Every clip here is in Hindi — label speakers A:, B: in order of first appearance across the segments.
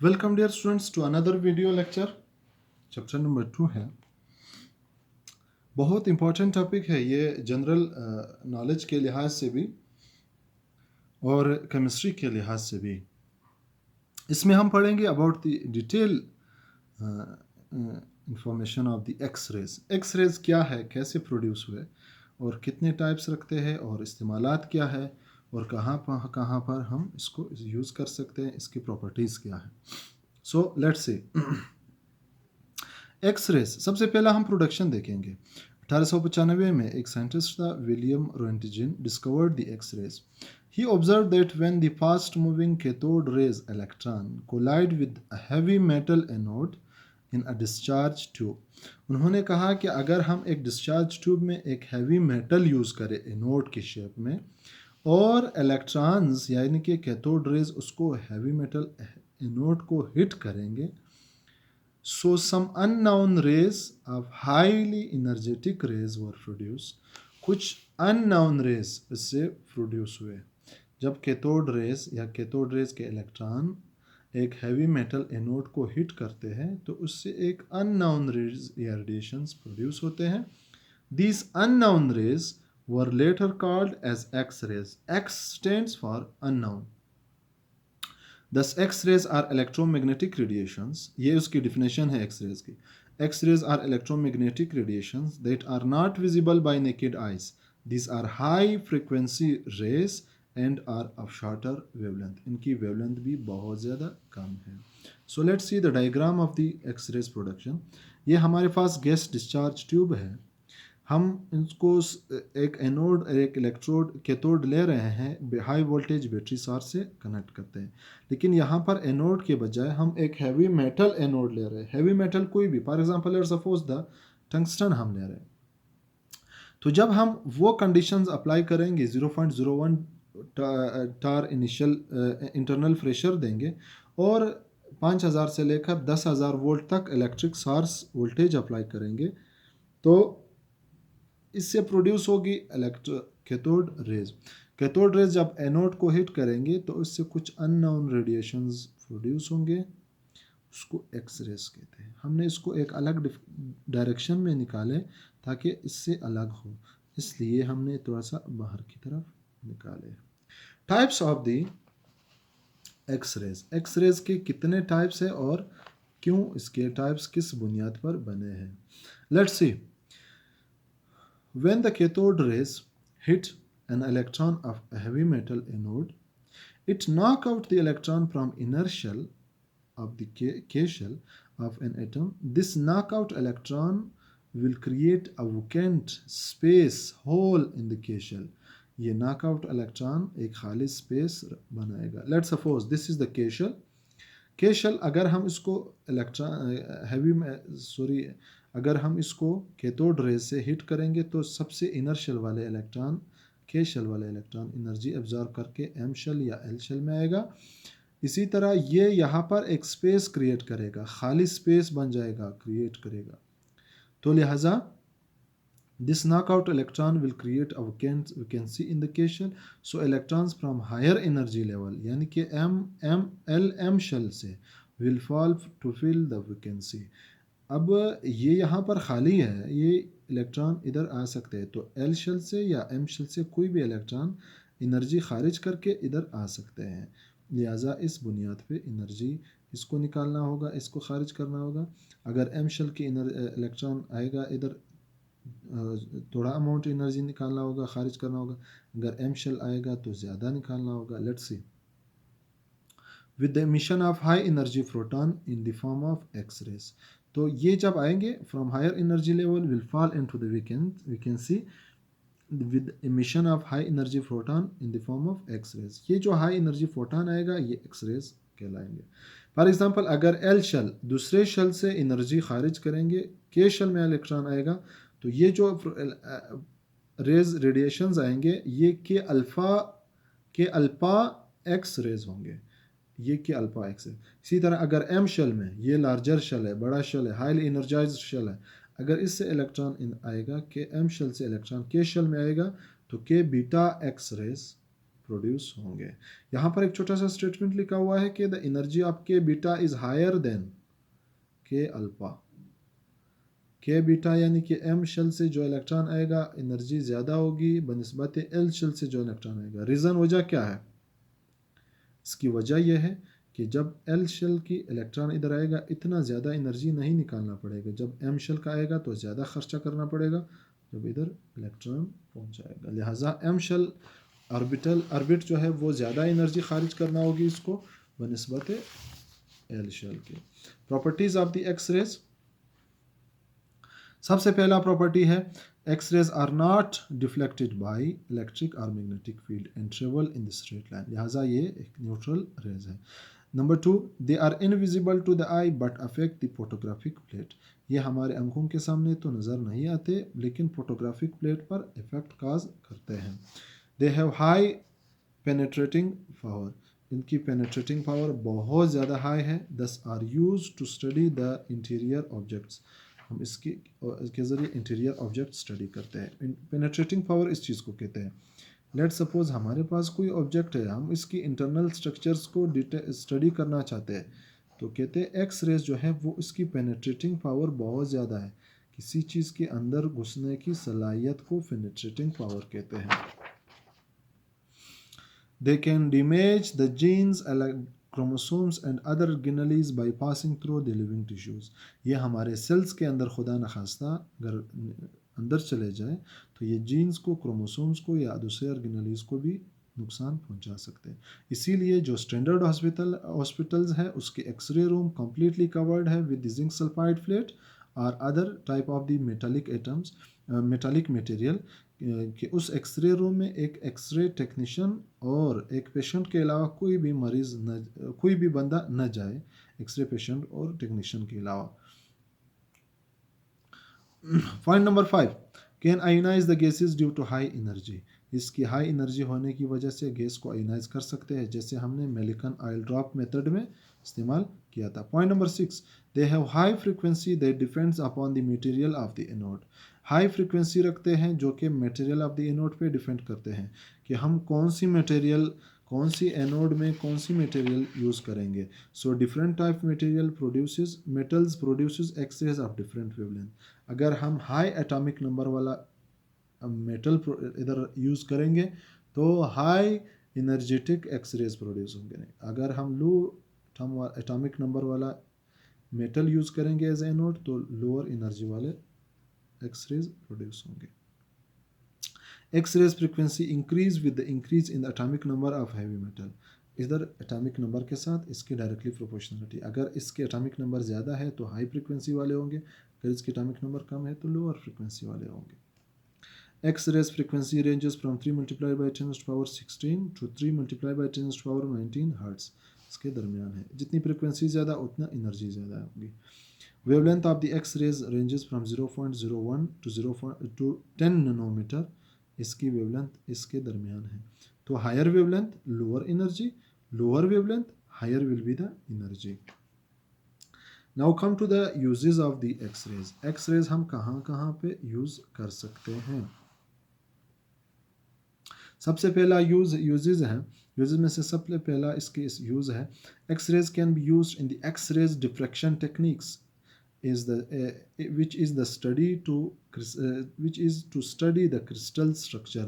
A: Welcome dear students to another video lecture. Chapter number 2 है। बहुत इंपॉर्टेंट टॉपिक है ये, जनरल नॉलेज के लिहाज से भी और केमिस्ट्री के लिहाज से भी। इसमें हम पढ़ेंगे about the detail information of the X rays. X rays क्या है, कैसे प्रोड्यूस हुए और कितने टाइप्स रखते हैं और इस्तेमालात क्या है और कहाँ पर हम इसको यूज़ कर सकते हैं, इसकी प्रॉपर्टीज़ क्या है। So let's see. X rays, सबसे पहला हम प्रोडक्शन देखेंगे। 1895 में एक साइंटिस्ट था, William Roentgen, discovered the X rays. He observed that when the fast moving cathode rays electron collide with a heavy metal anode in a discharge tube, उन्होंने कहा कि अगर हम एक डिस्चार्ज ट्यूब में एक हैवी मेटल यूज़ करें एनोड की शेप में और इलेक्ट्रॉन्स यानी कि कैथोड रेज उसको हैवी मेटल एनोड को हिट करेंगे, so some unknown rays of highly energetic rays were produced. कुछ unknown rays इससे प्रोड्यूस हुए। जब कैथोड रेज या कैथोड रेज के इलेक्ट्रॉन एक हैवी मेटल एनोड को हिट करते हैं तो उससे एक अननोन रेज या रेडिएशंस प्रोड्यूस होते हैं। These unknown rays were later called as X rays. X stands for unknown. Thus X-rays are electromagnetic radiations. ये उसकी definition है X-rays की। X-rays are electromagnetic radiations that are not visible by naked eyes. These are high frequency rays and are of shorter wavelength. इनकी wavelength भी बहुत ज़्यादा कम है। So let's see the diagram of the X-rays production. ये हमारे पास गैस डिस्चार्ज ट्यूब है। हम इसको एक एनोड एक इलेक्ट्रोड कैथोड ले रहे हैं, हाई वोल्टेज बैटरी सोर्स से कनेक्ट करते हैं। लेकिन यहाँ पर एनोड के बजाय हम एक हैवी मेटल एनोड ले रहे हैं। हैवी मेटल कोई भी, for example let's suppose the tungsten हम ले रहे हैं। तो जब हम वो कंडीशंस अप्लाई करेंगे, 0.01 टार इनिशियल इंटरनल प्रेशर देंगे और 5000 से लेकर 10,000 वोल्ट तक इलेक्ट्रिक सोर्स वोल्टेज अप्लाई करेंगे, तो इससे प्रोड्यूस होगी electro cathode rays. Cathode rays जब एनोड को हिट करेंगे तो इससे कुछ अननोन रेडिएशंस प्रोड्यूस होंगे, उसको एक्स रेज कहते हैं। हमने इसको एक अलग डायरेक्शन में निकाले ताकि इससे अलग हो, इसलिए हमने थोड़ा सा बाहर की तरफ निकाले। Types of the X rays. X rays के कितने टाइप्स है और क्यों इसके टाइप्स किस बुनियाद पर बने हैं। Let's see. When the cathode rays hit an electron of a heavy metal anode, it knocks out the electron from inner shell of the K shell of an atom. This knockout electron will create a vacant space hole in the K shell. ये knockout electron एक खाली space बनाएगा। Let's suppose this is the K shell. K shell अगर हम इसको इलेक्ट्रॉन हैवी सॉरी अगर हम इसको कैथोड रेज से हिट करेंगे तो सबसे इनर शेल वाले इलेक्ट्रॉन, के शेल वाले इलेक्ट्रॉन एनर्जी एब्जॉर्ब करके एम शेल या एल शेल में आएगा। इसी तरह ये यहाँ पर एक स्पेस क्रिएट करेगा, खाली स्पेस बन जाएगा, क्रिएट करेगा। तो लिहाजा this knockout electron will create a vacancy in the K shell. So electrons from higher energy level यानी कि M shell से will fall to fill the vacancy. अब ये यहाँ पर खाली है, ये इलेक्ट्रॉन इधर आ सकते हैं, तो एल शेल से या एम शेल से कोई भी इलेक्ट्रॉन एनर्जी खारिज करके इधर आ सकते हैं। लिहाजा इस बुनियाद पे एनर्जी इसको निकालना होगा, इसको खारिज करना होगा। अगर एम शेल की इलेक्ट्रॉन आएगा इधर, थोड़ा अमाउंट एनर्जी निकालना होगा, खारिज करना होगा। अगर एम शेल आएगा तो ज़्यादा निकालना होगा। Let's see. With the emission of high energy proton in the form of X rays. तो ये जब आएंगे from higher energy level will fall into the vacancy with emission of high energy proton in the form of X rays. ये जो हाई एनर्जी प्रोटॉन आएगा ये एक्स रेज कहलाएंगे। फॉर एग्जांपल अगर एल शेल दूसरे शेल से एनर्जी खारिज करेंगे, के शेल में इलेक्ट्रॉन आएगा, तो ये जो रेज रेडिएशंस आएंगे ये के अल्फा एक्स रेज होंगे, ये के अल्फा एक्स है। इसी तरह अगर एम शेल में, ये लार्जर शेल है, बड़ा शेल है, हाईली एनर्जाइज्ड शेल है, अगर इससे इलेक्ट्रॉन इन आएगा के एम शेल से इलेक्ट्रॉन के शेल में आएगा तो के बीटा एक्स रेज प्रोड्यूस होंगे। यहाँ पर एक छोटा सा स्टेटमेंट लिखा हुआ है कि द एनर्जी ऑफ के बीटा इज हायर देन के अल्फा। के बीटा यानी कि एम शेल से जो इलेक्ट्रॉन आएगा एनर्जी ज़्यादा होगी बनिस्बत एल शेल से जो इलेक्ट्रॉन आएगा। रीज़न वजह क्या है? इसकी वजह यह है कि जब एल शेल की इलेक्ट्रॉन इधर आएगा इतना ज़्यादा एनर्जी नहीं निकालना पड़ेगा, जब एम शेल का आएगा तो ज़्यादा खर्चा करना पड़ेगा जब इधर इलेक्ट्रॉन पहुंच जाएगा। लिहाजा एम शेल ऑर्बिट जो है वो ज़्यादा एनर्जी खारिज करना होगी इसको बनिस्बत एल शेल के। Properties of the X rays, सबसे पहला प्रॉपर्टी है X rays are not deflected by electric और magnetic field and travel in the straight line, लिहाजा ये एक न्यूट्रल रेज है। Number 2, they are invisible to the eye but affect the photographic plate, ये हमारे आंखों के सामने तो नज़र नहीं आते लेकिन फोटोग्राफिक प्लेट पर इफेक्ट काज करते हैं। They have high penetrating power, इनकी पेनेट्रेटिंग पावर बहुत ज़्यादा हाई है। These are use to study the interior objects, हम इसके ज़रिए इंटीरियर ऑब्जेक्ट स्टडी करते हैं। पेनेट्रेटिंग पावर इस चीज़ को कहते हैं, लेट सपोज हमारे पास कोई ऑब्जेक्ट है, हम इसकी इंटरनल स्ट्रक्चर्स को स्टडी करना चाहते हैं तो कहते हैं एक्स रेज जो है वो इसकी पेनेट्रेटिंग पावर बहुत ज़्यादा है, किसी चीज़ के अंदर घुसने की सलाहियत को पेनेट्रेटिंग पावर कहते हैं। They can damage the genes chromosomes and other organelles by passing through the living tissues, ये हमारे सेल्स के अंदर खुदा न खास्ता अगर अंदर चले जाए तो ये जीन्स को, क्रोमोसोम्स को या दूसरे ऑर्गेनेल्स को भी नुकसान पहुंचा सकते हैं। इसीलिए जो स्टैंडर्ड हॉस्पिटल्स है उसके एक्सरे रूम कम्प्लीटली कवर्ड है विद जिंक सल्फाइड प्लेट और other type of the metallic atoms, metallic material, कि उस एक्सरे रूम में एक एक्सरे टेक्नीशियन और एक पेशेंट के अलावा कोई भी मरीज़ न, कोई भी बंदा न जाए, एक्सरे पेशेंट और टेक्नीशियन के अलावा। Point number 5, can ionize the gases due to high energy, इसकी हाई एनर्जी होने की वजह से गैस को आयोनाइज कर सकते हैं जैसे हमने मेलिकन ऑयल ड्रॉप मेथड में इस्तेमाल किया था। Point number 6, they have high frequency that depends upon the material of the anode, high frequency रखते हैं जो कि मटेरियल ऑफ द एनोड पे डिपेंड करते हैं कि हम कौन सी मटेरियल, कौन सी एनोड में कौन सी मटेरियल यूज़ करेंगे। So different type material produces metals produces X rays of different wavelength, अगर हम हाई एटॉमिक नंबर वाला मेटल इधर यूज़ करेंगे तो high energetic X rays produce होंगे, अगर हम लो एटॉमिक नंबर वाला मेटल यूज़ करेंगे एज एनोड तो लोअर एनर्जी वाले एक्स रेज प्रोड्यूस होंगे। X rays frequency increase with the increase in the atomic number of heavy metal, इधर एटॉमिक नंबर के साथ इसकी डायरेक्टली प्रोपोर्शनलिटी, अगर इसके एटॉमिक नंबर ज़्यादा है तो हाई फ्रीक्वेंसी वाले होंगे, अगर इसके एटॉमिक नंबर कम है तो लोअर फ्रीक्वेंसी वाले होंगे। X rays frequency ranges from 3 multiplied by 10 to the power 16 to 3 multiplied by 10 to the power 19 hertz, इसके दरमियान है। जितनी फ्रीक्वेंसी ज़्यादा उतना एनर्जी ज़्यादा होगी। Wavelength of the X rays ranges from 0.01 to 10 nanometre, इसकी वेवलेंथ इसके दरमियान है। तो higher wavelength lower energy, lower wavelength higher will be the energy. Now come to the uses of the X rays, X rays हम कहाँ कहाँ पे यूज़ कर सकते हैं। सबसे पहला यूजेस है, यूजेस में से सबसे पहला इसके यूज़ है X rays can be used in the X rays diffraction techniques is the which is the study to which is to study the crystal structure,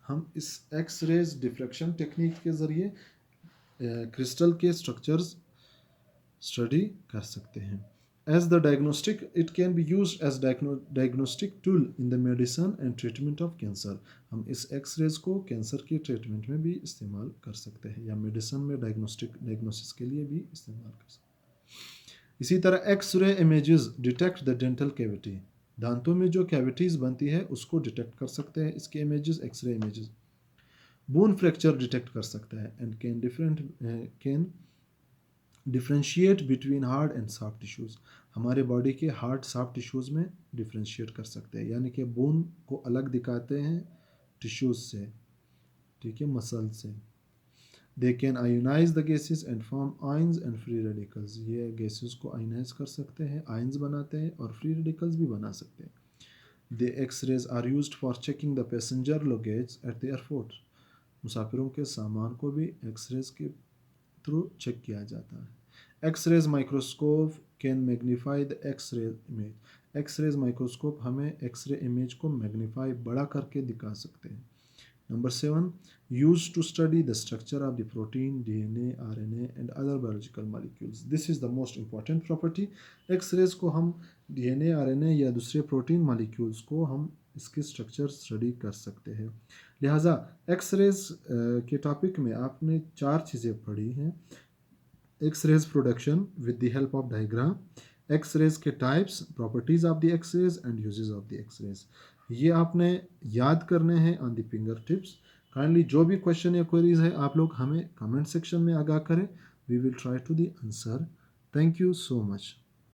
A: हम इस एक्स रेज डिफ्रैक्शन टेक्निक के ज़रिए क्रिस्टल के स्ट्रक्चर्स स्टडी कर सकते हैं। As the diagnostic it can be used as diagnostic tool in the medicine and treatment of cancer, हम इस एक्स रेज को कैंसर के ट्रीटमेंट में भी इस्तेमाल कर सकते हैं या मेडिसिन में डायग्नोसिस के लिए भी इस्तेमाल कर सकते हैं। इसी तरह X ray images detect the dental cavity, दांतों में जो कैविटीज बनती है उसको डिटेक्ट कर सकते हैं इसके images, X ray images. Bone fracture detect कर सकता है and can differentiate between hard and soft tissues, हमारे बॉडी के हार्ड सॉफ्ट टिश्यूज़ में डिफ्रेंशिएट कर सकते हैं, यानी कि बोन को अलग दिखाते हैं टिश्यूज़ से, ठीक है, मसल से। They can ionize the gases and form ions and free radicals, ये गैसेस को आयोनाइज कर सकते हैं, आयंस बनाते हैं और फ्री रेडिकल्स भी बना सकते हैं। The X rays are used for checking the passenger luggage at the airport, मुसाफिरों के सामान को भी एक्सरेज के थ्रू चेक किया जाता है। X rays microscope can magnify the X ray image. X rays microscope हमें एक्सरे इमेज को मैग्नीफाई बड़ा करके दिखा सकते हैं। Number 7, used to study the structure of the protein, DNA, RNA and other biological molecules. This is the most important property. X-rays को हम DNA, RNA या दूसरे प्रोटीन मॉलिक्यूल्स को हम इसके स्ट्रक्चर स्टडी कर सकते हैं। लिहाजा एक्स-रेज के टॉपिक में आपने 4 चीज़ें पढ़ी हैं। X rays production with the help of diagram, X rays के types, properties of the X rays and uses of the X rays. ये आपने याद करने हैं on the finger tips. Kindly जो भी क्वेश्चन या क्वेरीज है आप लोग हमें कमेंट सेक्शन में आगाह करें। We will try to the answer. Thank you so much.